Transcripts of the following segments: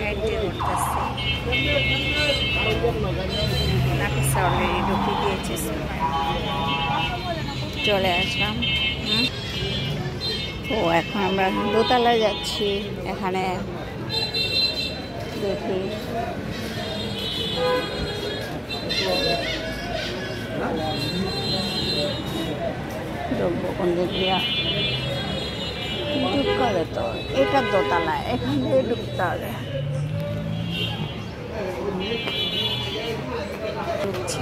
Entry করতেছে। Nafisa already ঢুকে দিয়েছে, চলে আসলাম। তো এখন আমরা দোতলায় যাচ্ছি। এখানে দেখি ঢুকবো কোন দিক দিয়া, ঢুকাবে তো এটা দোতলায়, এখান থেকে ঢুকতে হবে। ঢুকছি।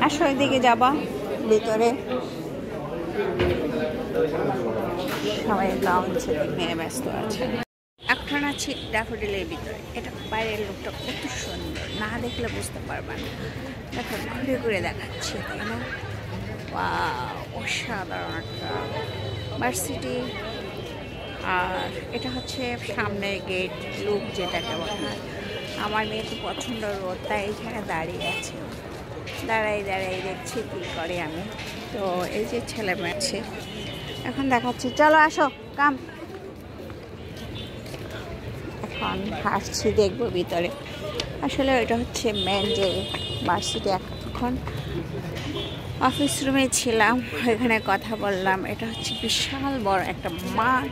আসো এদিকে যাবা ভিতরে, সবাই লাউঞ্জে নিয়ে ব্যস্ত আছে। এখন আছি ড্যাফোডিলের ভিতরে। এটা বাইরের লোকটা কত সুন্দর, না দেখলে বুঝতে পারবেন। দেখো ঘুরে ঘুরে দেখাচ্ছি, তাই না? অসাধারণ একটা ভার্সিটি। আর এটা হচ্ছে সামনের গেট, লুক যেটাকে বলা হয়। আমার মেয়ে তো পছন্দ রোদ, তাই এখানে দাঁড়িয়ে আছে। দাঁড়াই দেখছি কী করে আমি। তো এই যে ছেলে মেয়ে আছে, এখন দেখাচ্ছি, চলো আসো কাম। এখন হাসছি, দেখবো ভিতরে। আসলে এটা হচ্ছে মেন যে ভার্সিটি। এখন অফিস রুমে ছিলাম, এখানে কথা বললাম। এটা হচ্ছে বিশাল বড় একটা মাঠ,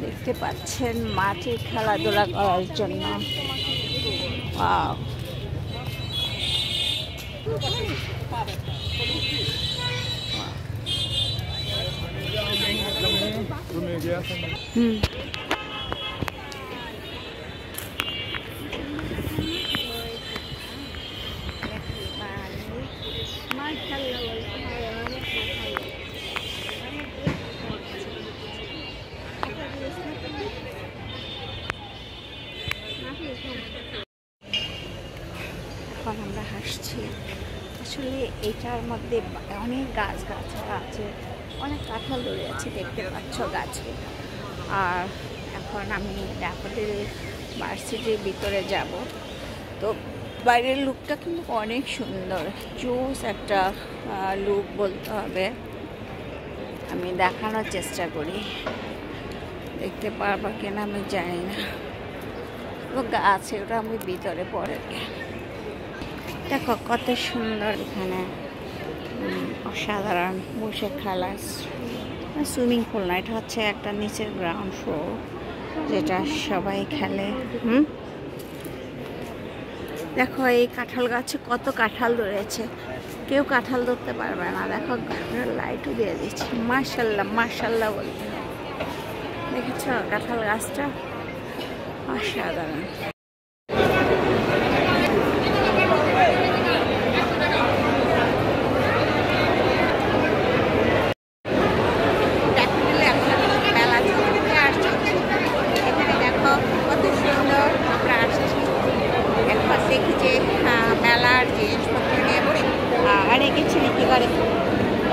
দেখতে পাচ্ছেন। মাঠে খেলাধুলা করার জন্য। এখন আমরা হাসছি। আসলে এটার মধ্যে অনেক গাছগাছরা আছে, অনেক কাঁঠাল ধরে আছে, দেখতে পাচ্ছ গাছে। আর এখন আমি ড্যাফোডিল ভার্সিটির ভিতরে যাব। তো বাইরের লুকটা কিন্তু অনেক সুন্দর, জোস একটা লুক বলতে হবে। আমি দেখানোর চেষ্টা করি, দেখতে পারবা কিনা আমি জানি না। গাছে ওটা আমি ভিতরে পড়ে, দেখো কত সুন্দর। এখানে অসাধারণ বসে খেলা, সুইমিং পুল না, এটা হচ্ছে একটা নিচের গ্রাউন্ড ফ্লোর, যেটা সবাই খেলে। দেখো এই কাঁঠাল গাছে কত কাঁঠাল ধরেছে, কেউ কাঁঠাল ধরতে পারবে না। দেখো লাইটও দিয়ে দিচ্ছে, মাশাল্লাহ মাশাল্লাহ বলতে হবে। দেখেছ কাঁঠাল গাছটা, অসাধারণ।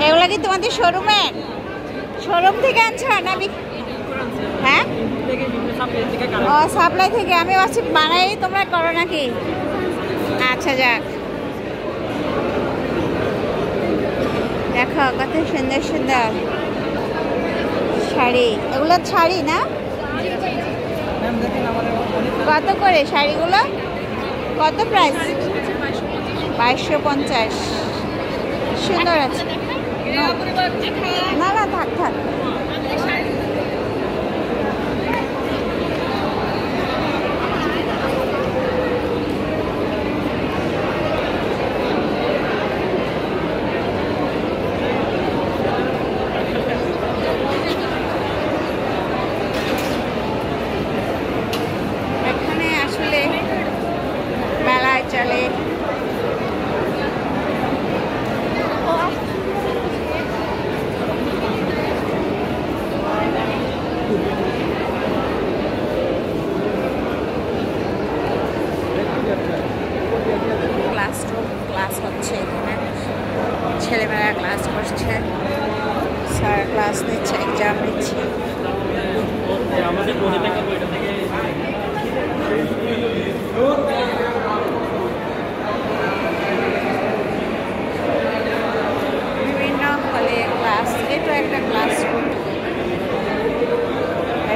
এগুলো কি তোমাদের শোরুম থেকে আনছো না? হ্যাঁ, ও সাপ্লাই থেকে। আমি ভাবছি বানাই তোমরা করো নাকি। আচ্ছা যাক, দেখো কত সুন্দর সুন্দর শাড়ি। এগুলো শাড়ি না? কত করে শাড়িগুলো? কত প্রাইস? 2250। সুন্দর আছে। না না থাক থাক। এখানে আসলে মেলায় চলে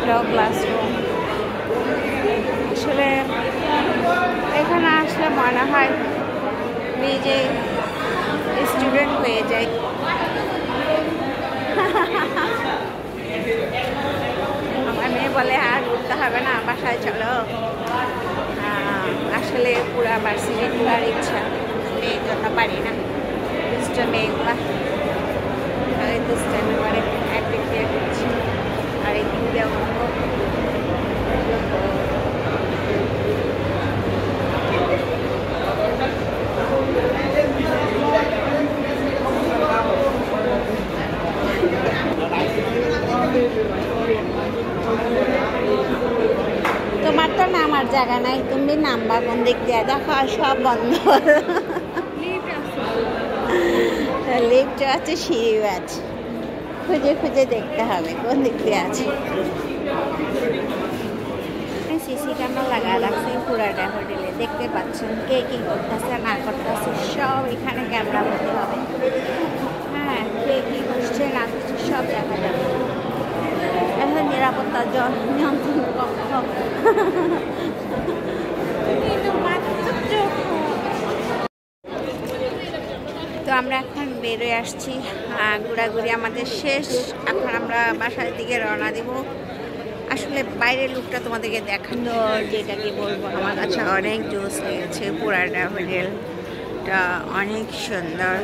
এটাও ক্লাসরুম। আসলে এখানে আসলে মনে হয় নিজে স্টুডেন্ট হয়ে যায়। আমার মেয়ে বলে আর ঘুরতে হবে না, বাসায় চলো। আসলে পুরা ভার্সিটি ঘোরার ইচ্ছা, এই জন্য পারি না। দুষ্ট মেয়েগুলা দুষ্টামি করে, একদিক দিয়ে ঘুরছি আর একদিক দিয়ে ঘুরবো। তোমার তো নামার জায়গা নাই, তুমি নামবা কোন দিক দিয়ে? দেখো সব বন্ধ। লিফট আছে, সিঁড়িও আছে, খুঁজে খুঁজে দেখতে হবে কোন দিক দিয়ে আছে। সিসি ক্যামেরা লাগা রাখছে পুরাটা হোটেলে, দেখতে পাচ্ছেন কে কি করতেছে না করতেছে সব এখানে ক্যামেরা হতে হবে। হ্যাঁ, কে কি করছে না করছে সব দেখা যাবে। এখন নিরাপত্তা নিয়ন্ত্রণ কক্ষ। তো আমরা এখন বেরোয় আসছি, ঘোরাঘুরি আমাদের শেষ। এখন আমরা বাসার দিকে রওনা দিব। আসলে বাইরের লুকটা তোমাদেরকে দেখানো, যেটা কি বলবো, আমার কাছে অনেক জোস লেগেছে। পুরাটা হোটেলটা অনেক সুন্দর,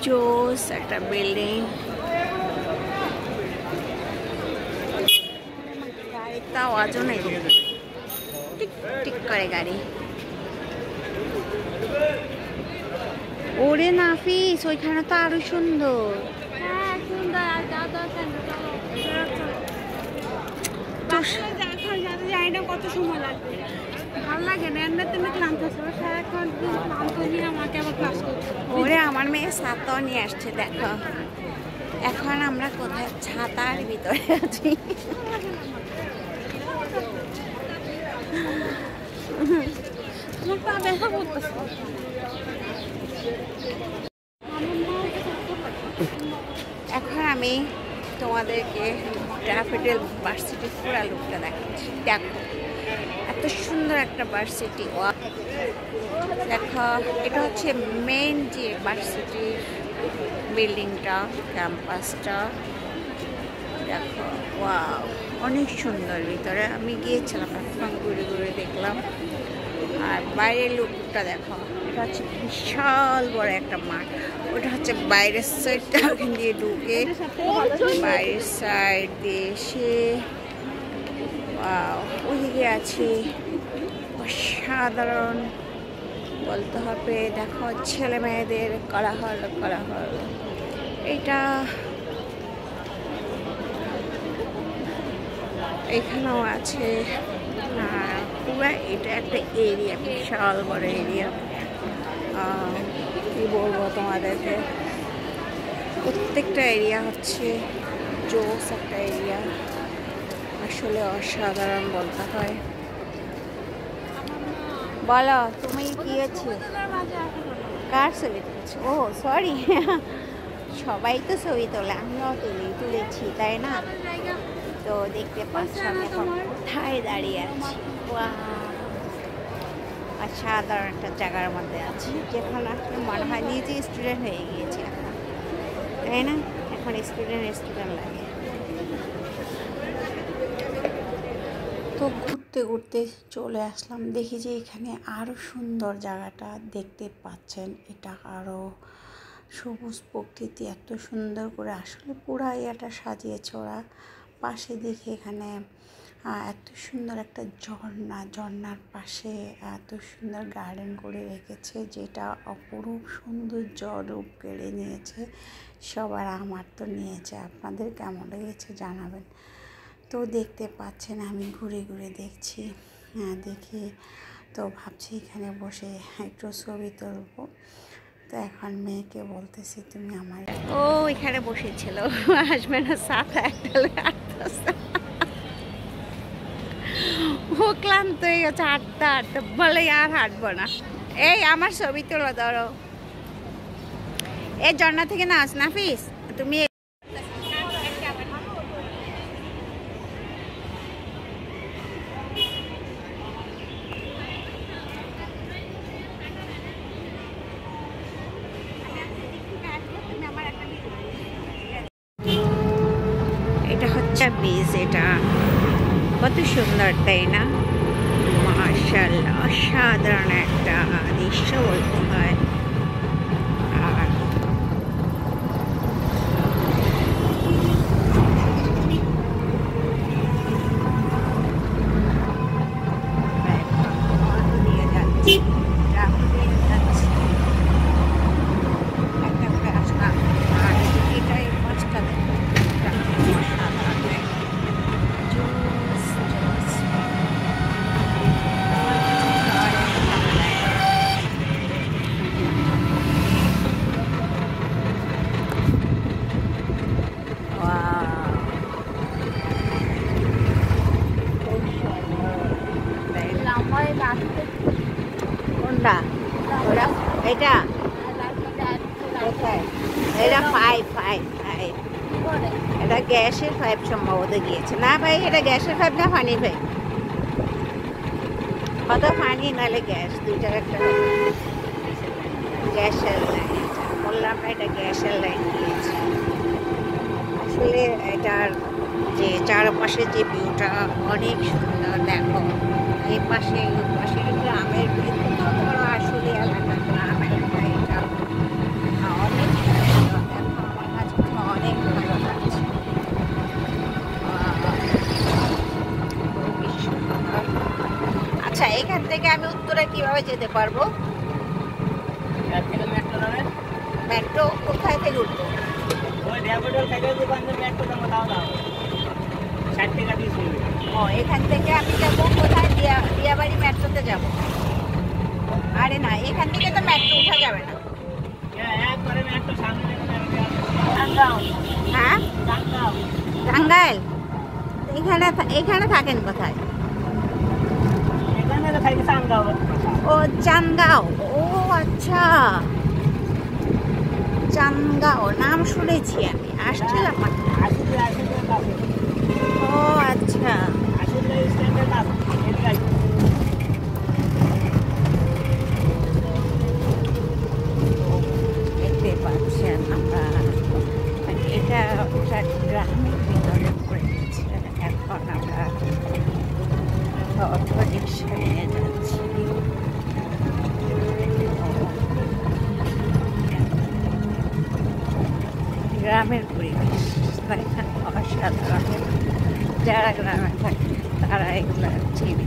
জোস একটা বিল্ডিং। গাড়ির তাও আজও নেই, টিক টিক করে গাড়ি। ওরে নাফিস, ওইখানে তো আরো সুন্দর। কত সময় লাগবে, ভালো লাগে না। এমনিতে ক্লান্ত সারাক্ষণ ক্লান্ত নিয়ে আমাকে আবার ক্লাস করছে। ওরে আমার মেয়ে ছাতাও নিয়ে আসছে, দেখো। এখন আমরা কোথায়? ছাতার ভিতরে আছি। এখন আমি তোমাদেরকে ড্যাফোডিল ভার্সিটির পুরা লুকটা দেখাচ্ছি। দেখো এত সুন্দর একটা ভার্সিটি। দেখো এটা হচ্ছে মেইন যে ভার্সিটির বিল্ডিংটা, ক্যাম্পাসটা। দেখো ওয়াও, অনেক সুন্দর ভিতরে। আমি গিয়েছিলাম, এখন ঘুরে ঘুরে দেখলাম। আর বাইরের লুকটা দেখো, এটা হচ্ছে বিশাল বড় একটা মাঠ। ওটা হচ্ছে বাইরের সাইডটা, ওখান দিয়ে ঢুকে বাইরের সাইড দিয়ে এসে ওইদিকে আছে অসাধারণ বলতে হবে। দেখো ছেলে মেয়েদের কোলাহল কোলাহল। এটা এখানেও আছে। পুরো এটা একটা এরিয়া, বিশাল বড় এরিয়া। কি বলবো তোমাদেরকে, প্রত্যেকটা এরিয়া হচ্ছে জোস একটা এরিয়া, আসলে অসাধারণ বলতে হয়। বলো তুমি কি আছে, কার ছবি তুলছো? ও সরি, সবাই তো ছবি তোলে, আমিও তুলেছি তাই না? তো দেখতে পাচ্ছ আমি এখন কোথায় দাঁড়িয়ে আছি। অসাধারণ একটা জায়গার মধ্যে আছি, যেখানে আসলে মনে হয় নিজে স্টুডেন্ট হয়ে গিয়েছি এখন, তাই না? এখন স্টুডেন্ট লাগে। তো ঘুরতে ঘুরতে চলে আসলাম, দেখি যে এখানে আরও সুন্দর জায়গাটা দেখতে পাচ্ছেন। এটা আরও সবুজ প্রকৃতি, এত সুন্দর করে আসলে পুরা এরিয়াটা সাজিয়েছে ওরা। পাশে দেখি এখানে এত সুন্দর একটা ঝর্ণার পাশে এত সুন্দর গার্ডেন করে রেখেছে, যেটা অপরূপ সৌন্দর্য রূপ কেড়ে নিয়েছে সবার। আমার তো নিয়েছে, আপনাদের কেমন লেগেছে জানাবেন। তো দেখতে পাচ্ছেন আমি ঘুরে ঘুরে দেখছি, দেখি তো ভাবছি এখানে বসে একটু ছবি তুলবো। তো এখন মেয়েকে বলতেছি তুমি আমার, ও এখানে বসেছিল, আসবে না ছাতা একটা, ও ক্লান্ত হয়ে গেছে হাঁটতে হাঁটতে, বলে আর হাঁটবো না। এই আমার ছবি তোলো, ধরো এই ঝর্ণা থেকে নাচ নাফিস তুমি। এটা হচ্ছে বীজ। এটা কত সুন্দর তাই না? মাশাআল্লাহ, অসাধারণ একটা দৃশ্য বলতে হয়। আর দিয়ে যাচ্ছি, একটা করে আসলাম। আর এটাই মাছটা দেখো, অসাধারণ জুস জুস। কোনটা? ওটা এটা কোথায়? এটা ফাইভ ফাইভ ফাইভ। এটা গ্যাসের পাইপ সম্ভবত গিয়েছে। না ভাই, এটা গ্যাসের পাইপ না পানির পাইপ। কত পানি নাহলে গ্যাস, দুইটার একটা গ্যাসের লাইন। বললাম না এটা গ্যাসের লাইন গিয়েছে। আসলে এটার যে চারপাশে যে ভিউটা অনেক সুন্দর। দেখো এই পাশে ওই পাশে গ্রামের ভিতর বড় আসলে এলাকা, গ্রাম এলাকা। এটা অনেক সুন্দর। দেখো আমার কাছে অনেক ভালো লাগছে। খুবই সুন্দর। আচ্ছা, এখান থেকে আমি উত্তরে কিভাবে যেতে পারবো? মেট্রো কোথায় থেকে উঠবো? ও, এখান থেকে আমি যাবো কোথায়? দিয়াবাড়ি মেট্রোতে যাব। আরে না, এখান থেকে তো মেট্রো উঠা যাবে না। হ্যাঁ, টাঙ্গাইল। এখানে এখানে থাকেন কোথায়? ও, চান্দগাঁও। ও আচ্ছা, চান্দগাঁও নাম শুনেছি আমি, আসছিলাম। ও আচ্ছা, দেখতে পাচ্ছেন আমরা এটা গ্রামের ভিতরে পড়ে গেছে। এখন আমরা অটো রিক্সা নিয়ে যাচ্ছি। গ্রামের পরিবেশ অসাধারণ। যারা গ্রামে থাকে তারা এগুলো চিনি।